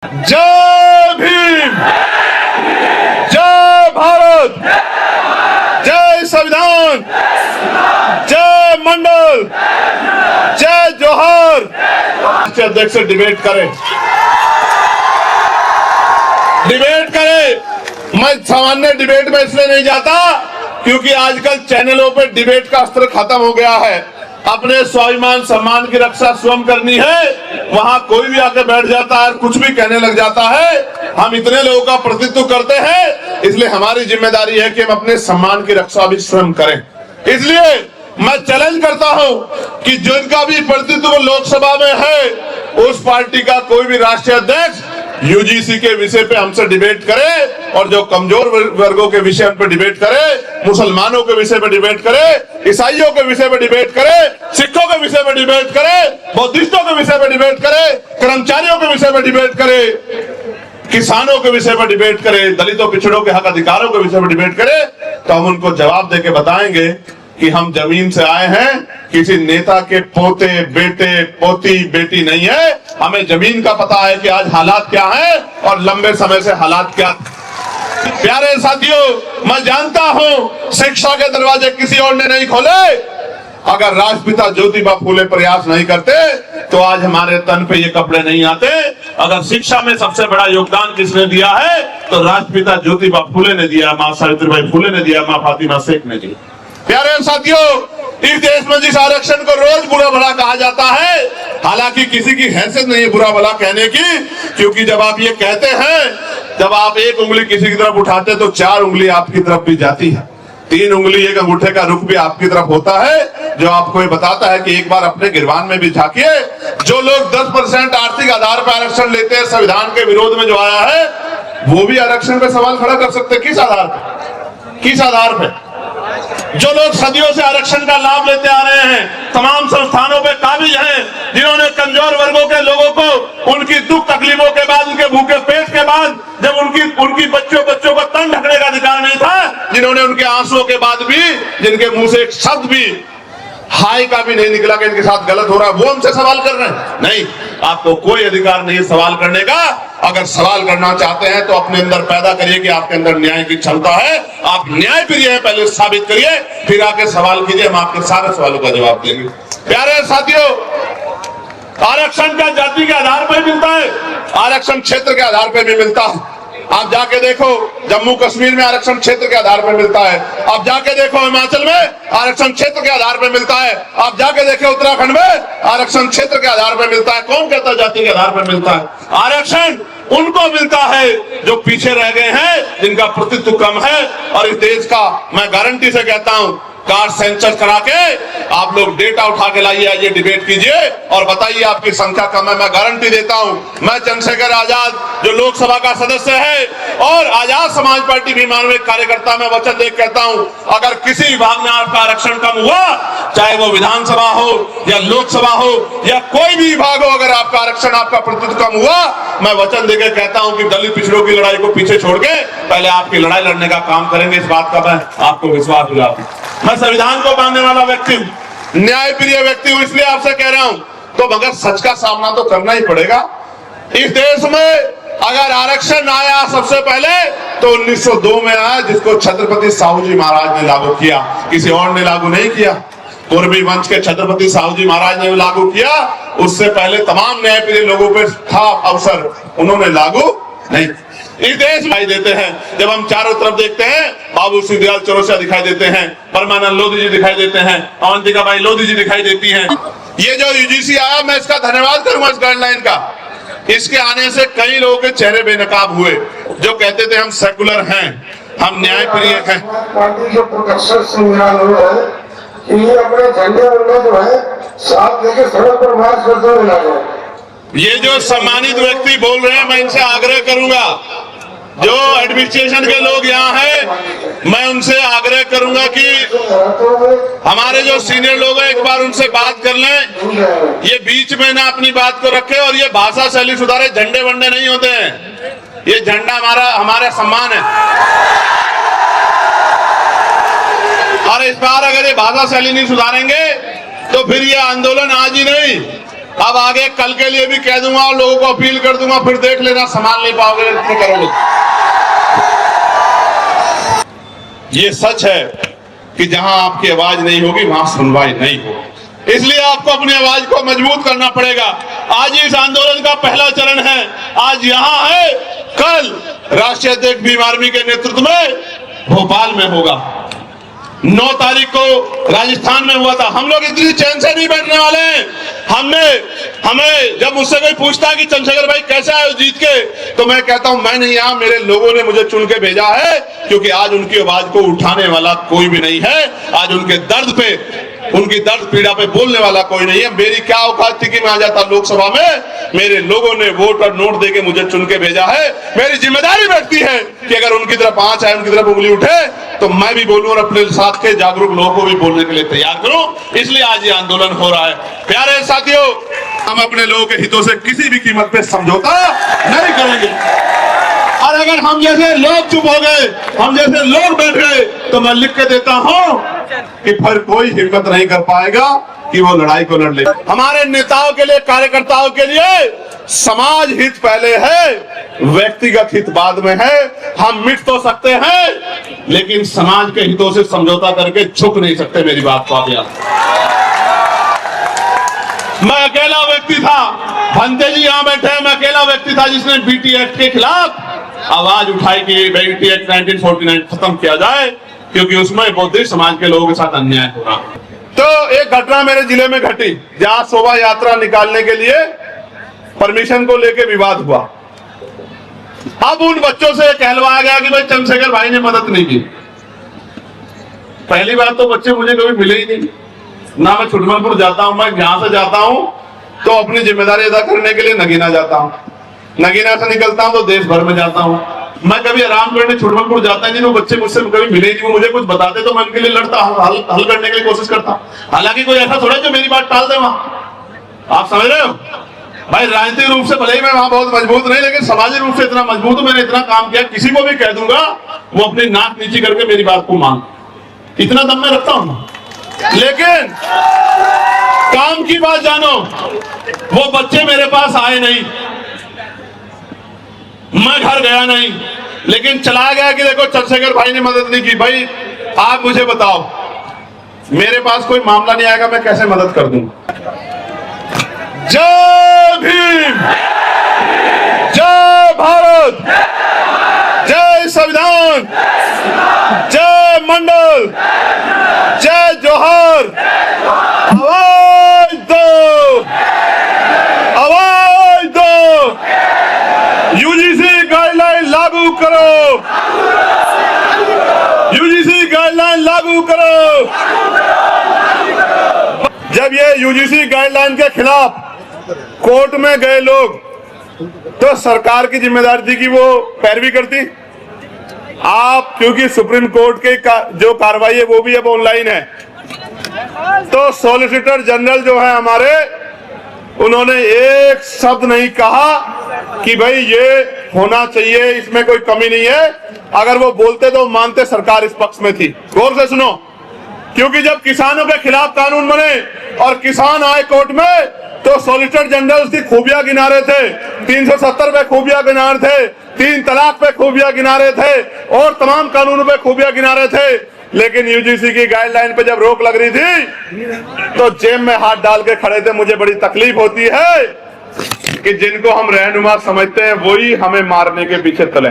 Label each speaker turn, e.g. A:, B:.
A: जय भीम, जय भारत, जय संविधान, जय मंडल, जय जोहर। राष्ट्रीय अध्यक्ष से डिबेट करें। मैं सामान्य डिबेट में इसलिए नहीं जाता क्योंकि आजकल चैनलों पे डिबेट का अस्त्र खत्म हो गया है। अपने स्वाभिमान सम्मान की रक्षा स्वयं करनी है, वहां कोई भी आके बैठ जाता है, कुछ भी कहने लग जाता है। हम इतने लोगों का प्रतिनिधित्व करते हैं, इसलिए हमारी जिम्मेदारी है कि हम अपने सम्मान की रक्षा भी स्वयं करें। इसलिए मैं चैलेंज करता हूं कि जिनका भी प्रतिनिधित्व लोकसभा में है, उस पार्टी का कोई भी राष्ट्रीय अध्यक्ष यूजीसी के विषय पे हमसे डिबेट करे, और जो कमजोर वर्गों के विषय पर डिबेट करे, मुसलमानों के विषय पर डिबेट करे, ईसाइयों के विषय पर डिबेट करे, सिखों के विषय पर डिबेट करे, बौद्धिस्टों के विषय पर डिबेट करे, कर्मचारियों के विषय पर डिबेट करे, किसानों के विषय पर डिबेट करे, दलितों पिछड़ों के हक अधिकारों के विषय पर डिबेट करे, तो हम उनको जवाब देके बताएंगे कि हम जमीन से आए हैं, किसी नेता के पोते बेटे पोती बेटी नहीं है। हमें जमीन का पता है कि आज हालात क्या हैं और लंबे समय से हालात क्या। प्यारे साथियों, मैं जानता हूं शिक्षा के दरवाजे किसी और ने नहीं खोले। अगर राष्ट्रपिता ज्योतिबा फूले प्रयास नहीं करते तो आज हमारे तन पे ये कपड़े नहीं आते। अगर शिक्षा में सबसे बड़ा योगदान किसने दिया है तो राष्ट्रपिता ज्योतिबा फूले ने दिया, माँ सावित्रीबाई फूले ने दिया, माँ फातिमा शेख ने दिया। प्यारे साथियों, इस देश में जिस आरक्षण को रोज बुरा भला कहा जाता है, हालांकि किसी की हैसियत नहीं है बुरा भला कहने की, क्योंकि जब आप ये कहते हैं, जब आप एक उंगली किसी की तरफ उठाते तो चार उंगली आपकी तरफ भी जाती है, तीन उंगली एक अंगूठे का रुख भी आपकी तरफ होता है, जो आपको ये बताता है कि एक बार अपने गिरबान में भी झांकिए। जो लोग 10% आर्थिक आधार पर आरक्षण लेते हैं, संविधान के विरोध में जो आया है, वो भी आरक्षण पे सवाल खड़ा कर सकते हैं। किस आधार पे? किस आधार पे? जो लोग सदियों से आरक्षण का लाभ लेते आ रहे हैं, तमाम संस्थानों पे काबिज हैं, जिन्होंने कमजोर वर्गों के लोगों को उनकी दुख तकलीफों के बाद, उनके भूखे पेट के बाद, जब उनकी बच्चों को तन ढकने का अधिकार नहीं था, जिन्होंने उनके आंसुओं के बाद भी, जिनके मुंह से एक शब्द भी हाय का भी नहीं निकला कि इनके साथ गलत हो रहा है, वो हमसे सवाल कर रहे हैं। नहीं, आपको कोई अधिकार नहीं सवाल करने का। अगर सवाल करना चाहते हैं तो अपने अंदर पैदा करिए कि आपके अंदर न्याय की क्षमता है, आप न्याय प्रिय हैं, पहले साबित करिए, फिर आके सवाल कीजिए, हम आपके सारे सवालों का जवाब देंगे। प्यारे साथियों, आरक्षण का जाति के आधार पर मिलता है, आरक्षण क्षेत्र के आधार पर भी मिलता है। आप जाके देखो, जम्मू कश्मीर में आरक्षण क्षेत्र के आधार पर मिलता है। आप जाके देखो, हिमाचल में आरक्षण क्षेत्र के आधार पर मिलता है। आप जाके देखो, उत्तराखंड में आरक्षण क्षेत्र के आधार पर मिलता है। कौन कहता है जाति के आधार पर मिलता है? आरक्षण उनको मिलता है जो पीछे रह गए हैं, जिनका प्रतिनिधित्व कम है। और इस देश का मैं गारंटी से कहता हूं, कास्ट सेंसस करा के आप लोग डेटा उठा के लाइए, आइए डिबेट कीजिए और बताइए आपकी संख्या कम है। मैं गारंटी देता हूं, मैं चंद्रशेखर आजाद जो लोकसभा का सदस्य है और आजाद समाज पार्टी भी मानवीय कार्यकर्ता, मैं वचन दे कहता हूं, अगर किसी विभाग में आपका आरक्षण कम हुआ, चाहे वो विधानसभा हो या लोकसभा हो या कोई भी विभाग हो, अगर आपका आरक्षण, आपका प्रतिनिधित्व कम हुआ, मैं वचन देकर कहता हूं कि दलित पिछड़ों की लड़ाई को पीछे छोड़ के पहले आपकी लड़ाई लड़ने का काम करेंगे। इस बात का मैं आपको विश्वास दिलाता हूं। मैं संविधान को मानने वाला व्यक्ति हूं, न्याय प्रिय व्यक्ति हूं, इसलिए आपसे कह रहा हूं। तो मगर सच का सामना तो करना ही पड़ेगा। इस देश में अगर आरक्षण आया सबसे पहले तो 1902 में आया, जिसको छत्रपति साहू जी महाराज ने लागू किया, किसी और ने लागू नहीं किया। कुर्मी वंश के छत्रपति साहू जी महाराज ने लागू किया, उससे पहले तमाम न्याय प्रिय लोगों पर था अवसर, उन्होंने लागू नहीं। इस देश दिखाई देते हैं, जब हम चारों तरफ देखते हैं, बाबू सिंह दयाल चौरसिया दिखाई देते हैं, परमानंद लोधी जी दिखाई देते हैं, अवंतिका बाई लोधी जी दिखाई देती हैं। ये जो यूजीसी आया, मैं इसका धन्यवाद करूंगा, इस गाइडलाइन का। इसके आने से कई लोगों के चेहरे बेनकाब हुए, जो कहते थे हम सेकुलर हैं, हम न्याय प्रिय हैं।
B: पार्टी जो प्रोटेक्शन संविधान है कि ये अपने झंडे वंडे जो है साथ लेके सड़क पर मार्च करते हुए लगे।
A: ये जो सम्मानित व्यक्ति बोल रहे हैं, मैं इनसे आग्रह करूंगा, जो एडमिनिस्ट्रेशन के लोग यहाँ हैं, मैं उनसे आग्रह करूंगा कि हमारे जो सीनियर लोग हैं, एक बार उनसे बात कर लें, ये बीच में ना अपनी बात को रखे और ये भाषा शैली सुधारे। झंडे वंडे नहीं होते हैं, ये झंडा हमारा सम्मान है। और इस बार अगर ये भाषा शैली नहीं सुधारेंगे तो फिर ये आंदोलन आज ही नहीं, अब आगे कल के लिए भी कह दूंगा और लोगों को अपील कर दूंगा, फिर देख लेना संभाल नहीं पाओगे इतने करोगे। ये सच है कि जहां आपकी आवाज नहीं होगी वहां सुनवाई नहीं होगी, इसलिए आपको अपनी आवाज को मजबूत करना पड़ेगा। आज इस आंदोलन का पहला चरण है, आज यहां है, कल राष्ट्रीय अध्यक्ष भीम आर्मी के नेतृत्व में भोपाल में होगा। 9 तारीख को राजस्थान में हुआ था। हम लोग इतनी चैन से नहीं बैठने वाले हैं। हमें जब मुझसे कोई पूछता है कि चंद्रशेखर भाई कैसे आए जीत के, तो मैं कहता हूं मैं नहीं आया, मेरे लोगों ने मुझे चुन के भेजा है, क्योंकि आज उनकी आवाज को उठाने वाला कोई भी नहीं है। आज उनके दर्द पे, उनकी दर्द पीड़ा पे बोलने वाला कोई नहीं है। मेरी क्या औकात थी कि मैं आ जाता लोकसभा में, मेरे लोगों ने वोट और नोट देके मुझे चुन के भेजा है। मेरी जिम्मेदारी बैठती है कि अगर उनकी तरफ आंच आए, उनकी तरफ उंगली उठे, तो मैं भी बोलूं और अपने साथ के जागरूक लोगों को भी बोलने के लिए तैयार करूं। इसलिए आज ये आंदोलन हो रहा है। प्यारे साथियों, हम अपने लोगों के हितों से किसी भी कीमत पे समझौता नहीं करेंगे। और अगर हम जैसे लोग चुप हो गए, हम जैसे लोग बैठ गए, तो मैं लिख के देता हूं कि फिर कोई हिम्मत नहीं कर पाएगा कि वो लड़ाई को लड़ ले। हमारे नेताओं के लिए, कार्यकर्ताओं के लिए समाज हित पहले है, व्यक्तिगत हित बाद में है। हम मिट तो सकते हैं, लेकिन समाज के हितों से समझौता करके झुक नहीं सकते। मेरी बात को आप याद। मैं अकेला व्यक्ति था, भंते जी यहां बैठे हैं, मैं अकेला व्यक्ति था जिसने बीटी एक्ट के खिलाफ आवाज उठाई कि बीटी एक्ट 1949 खत्म किया जाए, क्योंकि उसमें बौद्धिक समाज के लोगों के साथ अन्याय हो रहा। तो एक घटना मेरे जिले में घटी, जहां शोभा यात्रा निकालने के लिए परमिशन को लेकर विवाद हुआ। अब उन बच्चों से कहलवाया गया कि भाई चंद्रशेखर भाई ने मदद नहीं की। पहली बात तो बच्चे मुझे कभी मिले ही नहीं, ना मैं छुटमलपुर जाता हूं। मैं यहां से जाता हूं तो अपनी जिम्मेदारी अदा करने के लिए नगीना जाता हूं, नगीना से निकलता हूं तो देश भर में जाता हूं। मैं कभी आराम करने छुटमलपुर जाता ही नहीं। वो बच्चे मुझसे कभी मिले ही नहीं, वो मुझे कुछ बताते तो मैं उनके लिए लड़ता, हल करने के लिए कोशिश करता। हालांकि कोई ऐसा थोड़ा जो मेरी बात टाल दे वहां। आप समझ रहे हो भाई, राजनीतिक रूप से भले ही मैं वहां बहुत मजबूत नहीं, लेकिन सामाजिक रूप से इतना मजबूत हूं। मैंने इतना काम किया, किसी को भी कह दूंगा वो अपनी नाक नीची करके मेरी बात को मान, इतना दम मैं रखता हूं। लेकिन काम की बात जानो, वो बच्चे मेरे पास आए नहीं, मैं घर गया नहीं, लेकिन चला गया कि देखो चंद्रशेखर भाई ने मदद नहीं की। भाई आप मुझे बताओ, मेरे पास कोई मामला नहीं आएगा, मैं कैसे मदद कर दूं? जय भीम, जय भारत, जय संविधान, जय मंडल, जय जोहर। आवाज दो, आवाज दो, यूजीसी गाइडलाइन लागू करो, यूजीसी गाइडलाइन लागू करो। जब ये यूजीसी गाइडलाइन के खिलाफ कोर्ट में गए लोग, तो सरकार की जिम्मेदारी थी कि वो पैरवी करती। आप, क्योंकि सुप्रीम कोर्ट की जो कार्रवाई है वो भी अब ऑनलाइन है, तो सॉलिसिटर जनरल जो है हमारे, उन्होंने एक शब्द नहीं कहा कि भाई ये होना चाहिए, इसमें कोई कमी नहीं है। अगर वो बोलते तो मानते सरकार इस पक्ष में थी। गौर से सुनो, क्योंकि जब किसानों के खिलाफ कानून बने और किसान आए कोर्ट में, तो सॉलिसिटर जनरल उसकी खूबियां गिना रहे थे। 370 पे खूबियां गिना रहे थे, 3 तलाक पे खूबियां गिना रहे थे, और तमाम कानूनों पे खूबियां गिना रहे थे। लेकिन यूजीसी की गाइडलाइन पे जब रोक लग रही थी, तो जेब में हाथ डाल के खड़े थे। मुझे बड़ी तकलीफ होती है कि जिनको हम रहनुमा समझते हैं वही हमें मारने के पीछे चले।